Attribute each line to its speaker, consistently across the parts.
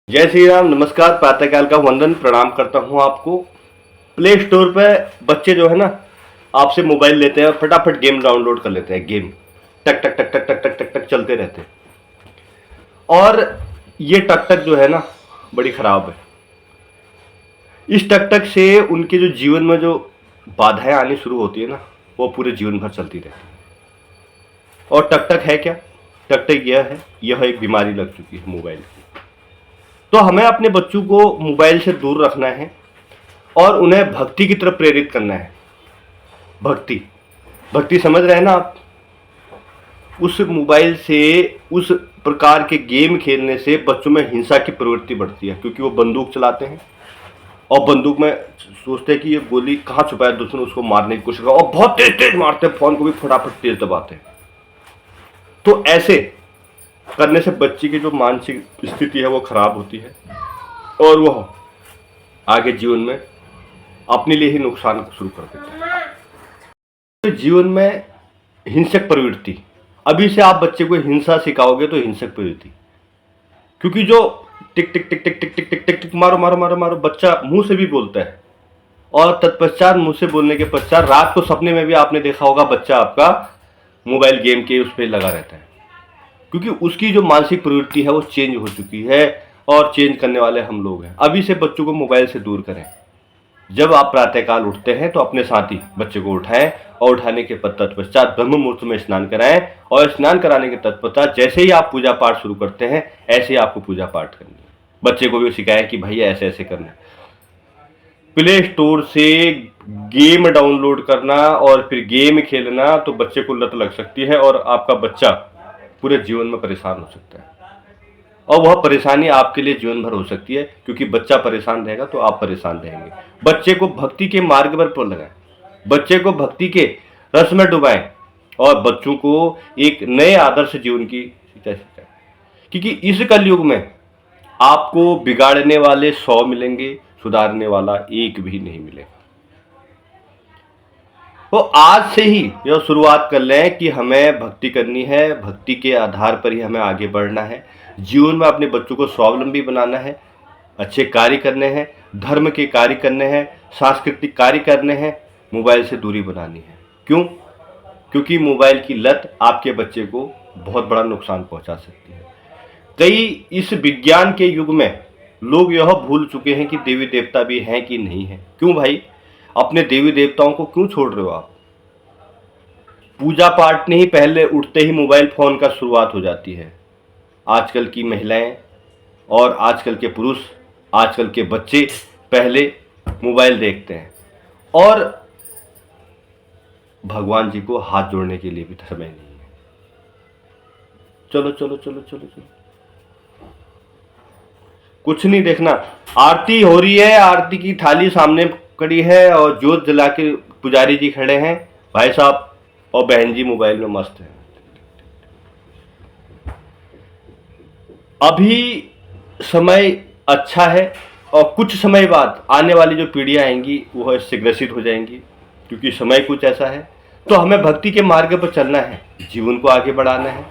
Speaker 1: जय श्री राम। नमस्कार, प्रातःकाल का वंदन प्रणाम करता हूं आपको। प्ले स्टोर पे बच्चे जो है ना, आपसे मोबाइल लेते हैं और फटाफट गेम डाउनलोड कर लेते हैं। गेम टक टक टक टक टक टक टक टक चलते रहते हैं। और ये टक टक जो है ना, बड़ी खराब है। इस टक टक से उनके जो जीवन में जो बाधाएं आनी शुरू होती है ना, वो पूरे जीवन भर चलती रहती है। और टक टक है क्या? टक टक यह एक बीमारी लग चुकी है मोबाइल की। तो हमें अपने बच्चों को मोबाइल से दूर रखना है और उन्हें भक्ति की तरफ प्रेरित करना है। भक्ति भक्ति समझ रहे हैं ना आप? उस मोबाइल से, उस प्रकार के गेम खेलने से बच्चों में हिंसा की प्रवृत्ति बढ़ती है, क्योंकि वो बंदूक चलाते हैं और बंदूक में सोचते हैं कि ये गोली कहाँ छुपा है, दुश्मन उसको मारने की कोशिश कर, और बहुत तेज तेज मारते हैं, फोन को भी फटाफट तेज दबाते हैं। तो ऐसे करने से बच्चे की जो मानसिक स्थिति है वो खराब होती है और वह आगे जीवन में अपने लिए ही नुकसान शुरू कर देता है। तो जीवन में हिंसक प्रवृत्ति, अभी से आप बच्चे को हिंसा सिखाओगे तो हिंसक प्रवृत्ति, क्योंकि जो टिक टिक टिक टिक टिक टिक टिक टिक टिक मारो मारो मारो मारो, बच्चा मुंह से भी बोलता है और तत्पश्चात मुंह से बोलने के पश्चात रात को सपने में भी आपने देखा होगा बच्चा आपका मोबाइल गेम के उस पर लगा रहता है, क्योंकि उसकी जो मानसिक प्रवृत्ति है वो चेंज हो चुकी है और चेंज करने वाले हम लोग हैं। अभी से बच्चों को मोबाइल से दूर करें। जब आप प्रातःकाल उठते हैं तो अपने साथ ही बच्चे को उठाएं और उठाने के तत्पश्चात ब्रह्म मुहूर्त में स्नान कराएं और स्नान कराने के तत्पश्चात जैसे ही आप पूजा पाठ शुरू करते हैं ऐसे ही आपको पूजा पाठ करनी है। बच्चे को भी सिखाएं कि भैया ऐसे ऐसे करना है। प्ले स्टोर से गेम डाउनलोड करना और फिर गेम खेलना तो बच्चे को लत लग सकती है और आपका बच्चा पूरे जीवन में परेशान हो सकता है, और वह परेशानी आपके लिए जीवन भर हो सकती है, क्योंकि बच्चा परेशान रहेगा तो आप परेशान रहेंगे। बच्चे को भक्ति के मार्ग पर लगाएं, बच्चे को भक्ति के रस में डुबाएं और बच्चों को एक नए आदर्श जीवन की शिक्षा सिखाएं, क्योंकि इस कलयुग में आपको बिगाड़ने वाले 100 मिलेंगे, सुधारने वाला एक भी नहीं मिलेगा। तो आज से ही यह शुरुआत कर लें कि हमें भक्ति करनी है, भक्ति के आधार पर ही हमें आगे बढ़ना है, जीवन में अपने बच्चों को स्वावलंबी बनाना है, अच्छे कार्य करने हैं, धर्म के कार्य करने हैं, सांस्कृतिक कार्य करने हैं, मोबाइल से दूरी बनानी है। क्यों? क्योंकि मोबाइल की लत आपके बच्चे को बहुत बड़ा नुकसान पहुंचा सकती है। कई इस विज्ञान के युग में लोग यह भूल चुके हैं कि देवी देवता भी हैं कि नहीं है। क्यों भाई? अपने देवी देवताओं को क्यों छोड़ रहे हो आप? पूजा पाठ नहीं, पहले उठते ही मोबाइल फोन का शुरुआत हो जाती है। आजकल की महिलाएं और आजकल के पुरुष, आजकल के बच्चे पहले मोबाइल देखते हैं और भगवान जी को हाथ जोड़ने के लिए भी समय नहीं है। चलो चलो चलो चलो चलो, कुछ नहीं देखना। आरती हो रही है, आरती की थाली सामने खड़ी है और जोत जला के पुजारी जी खड़े हैं, भाई साहब और बहन जी मोबाइल में मस्त है। अभी समय अच्छा है और कुछ समय बाद आने वाली जो पीढ़ियां आएंगी वह इससे ग्रसित हो जाएंगी, क्योंकि समय कुछ ऐसा है। तो हमें भक्ति के मार्ग पर चलना है, जीवन को आगे बढ़ाना है।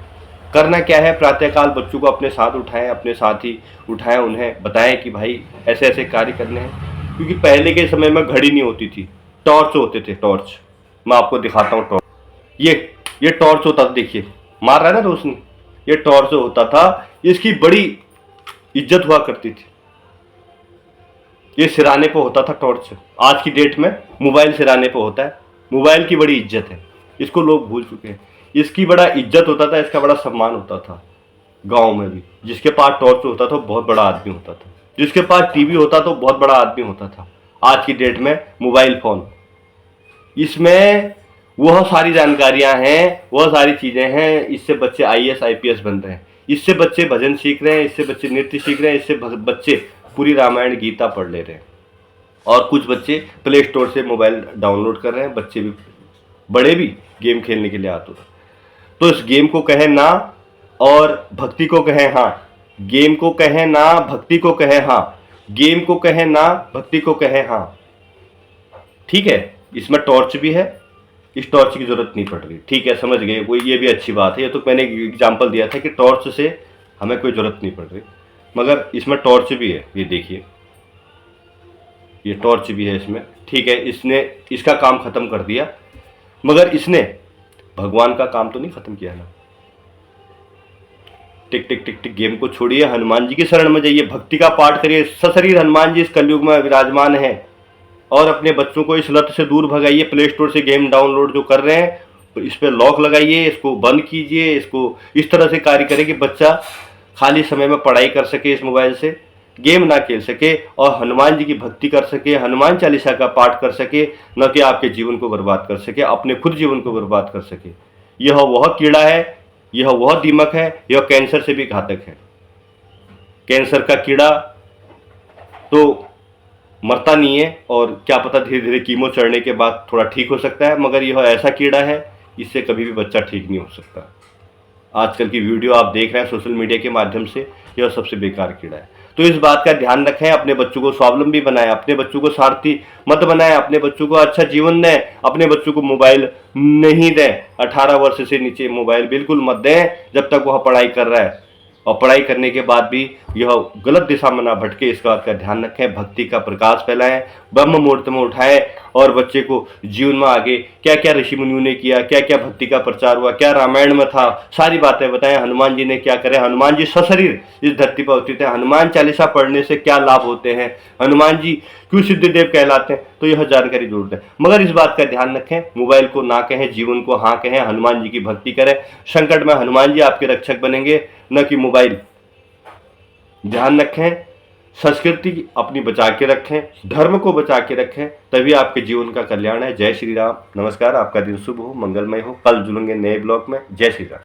Speaker 1: करना क्या है? प्रातःकाल बच्चों को अपने साथ उठाएं, अपने साथ ही उठाएं, उन्हें बताएं कि भाई ऐसे ऐसे कार्य करने हैं। क्योंकि पहले के समय में घड़ी नहीं होती थी, टॉर्च होते थे। टॉर्च मैं आपको दिखाता हूँ। टॉर्च, ये टॉर्च होता था, देखिए मार रहा है ना रोशनी, ये टॉर्च होता था। इसकी बड़ी इज्जत हुआ करती थी, ये सिराने पे होता था टॉर्च। आज की डेट में मोबाइल सिराने पे होता है। मोबाइल की बड़ी इज्जत है, इसको लोग भूल चुके हैं। इसकी बड़ा इज्जत होता था, इसका बड़ा सम्मान होता था। गांव में भी जिसके पास टॉर्च होता था बहुत बड़ा आदमी होता था, जिसके पास टीवी होता तो बहुत बड़ा आदमी होता था। आज की डेट में मोबाइल फोन, इसमें वह सारी जानकारियां हैं, वह सारी चीजें हैं। इससे बच्चे IAS IPS बन रहे हैं, इससे बच्चे भजन सीख रहे हैं, इससे बच्चे नृत्य सीख रहे हैं, इससे बच्चे पूरी रामायण गीता पढ़ ले रहे हैं। और कुछ बच्चे प्ले स्टोर से मोबाइल डाउनलोड कर रहे हैं, बच्चे भी बड़े भी गेम खेलने के लिए आते हैं। तो इस गेम को कहें ना और भक्ति को कहें हाँ। गेम को कहें ना, भक्ति को कहें हाँ। गेम को कहें ना, भक्ति को कहें हाँ। ठीक है, इसमें टॉर्च भी है, इस टॉर्च की जरूरत नहीं पड़ रही। ठीक है, समझ गए, वो ये भी अच्छी बात है। ये तो मैंने एग्जाम्पल दिया था कि टॉर्च से हमें कोई जरूरत नहीं पड़ रही। मगर इसमें टॉर्च भी है, ये देखिए, ये टॉर्च भी है इसमें। ठीक है, इसने इसका काम खत्म कर दिया, मगर इसने भगवान का काम तो नहीं खत्म किया ना। टिक टिक टिक टिक गेम को छोड़िए, हनुमान जी की शरण में जाइए, भक्ति का पाठ करिए। सशरीर हनुमान जी इस कलयुग में विराजमान है। और अपने बच्चों को इस लत से दूर भगाइए। प्ले स्टोर से गेम डाउनलोड जो कर रहे हैं, तो इस पर लॉक लगाइए, इसको बंद कीजिए, इसको इस तरह से कार्य करें कि बच्चा खाली समय में पढ़ाई कर सके, इस मोबाइल से गेम ना खेल सके और हनुमान जी की भक्ति कर सके, हनुमान चालीसा का पाठ कर सके, न कि आपके जीवन को बर्बाद कर सके, अपने खुद जीवन को बर्बाद कर सके। यह वह कीड़ा है, यह वह दीमक है, यह कैंसर से भी घातक है। कैंसर का कीड़ा तो मरता नहीं है, और क्या पता धीरे धीरे कीमो चढ़ने के बाद थोड़ा ठीक हो सकता है, मगर यह ऐसा कीड़ा है, इससे कभी भी बच्चा ठीक नहीं हो सकता। आजकल की वीडियो आप देख रहे हैं सोशल मीडिया के माध्यम से, यह सबसे बेकार कीड़ा है। तो इस बात का ध्यान रखें, अपने बच्चों को स्वावलंबी बनाएं, अपने बच्चों को स्वार्थी मत बनाएं, अपने बच्चों को अच्छा जीवन दें, अपने बच्चों को मोबाइल नहीं दें। 18 वर्ष से नीचे मोबाइल बिल्कुल मत दें जब तक वह पढ़ाई कर रहा है, और पढ़ाई करने के बाद भी यह गलत दिशा में ना भटके, इस बात का ध्यान रखें। भक्ति का प्रकाश फैलाएं, ब्रह्म मुहूर्त में उठाएं, और बच्चे को जीवन में आगे क्या क्या ऋषि मुनियों ने किया, क्या क्या भक्ति का प्रचार हुआ, क्या रामायण में था, सारी बातें बताएं। हनुमान जी ने क्या करे, हनुमान जी सशरीर इस धरती पर अवतरित है, हनुमान चालीसा पढ़ने से क्या लाभ होते हैं, हनुमान जी क्यों सिद्धिदेव कहलाते हैं, तो यह जानकारी जरूर दें। मगर इस बात का ध्यान रखें, मोबाइल को ना कहें, जीवन को हाँ कहें, हनुमान जी की भक्ति करें। संकट में हनुमान जी आपके रक्षक बनेंगे, न कि मोबाइल। ध्यान रखें, संस्कृति अपनी बचा के रखें, धर्म को बचा के रखें, तभी आपके जीवन का कल्याण है। जय श्री राम, नमस्कार, आपका दिन शुभ हो, मंगलमय हो। कल जुड़ेंगे नए ब्लॉग में। जय श्री राम।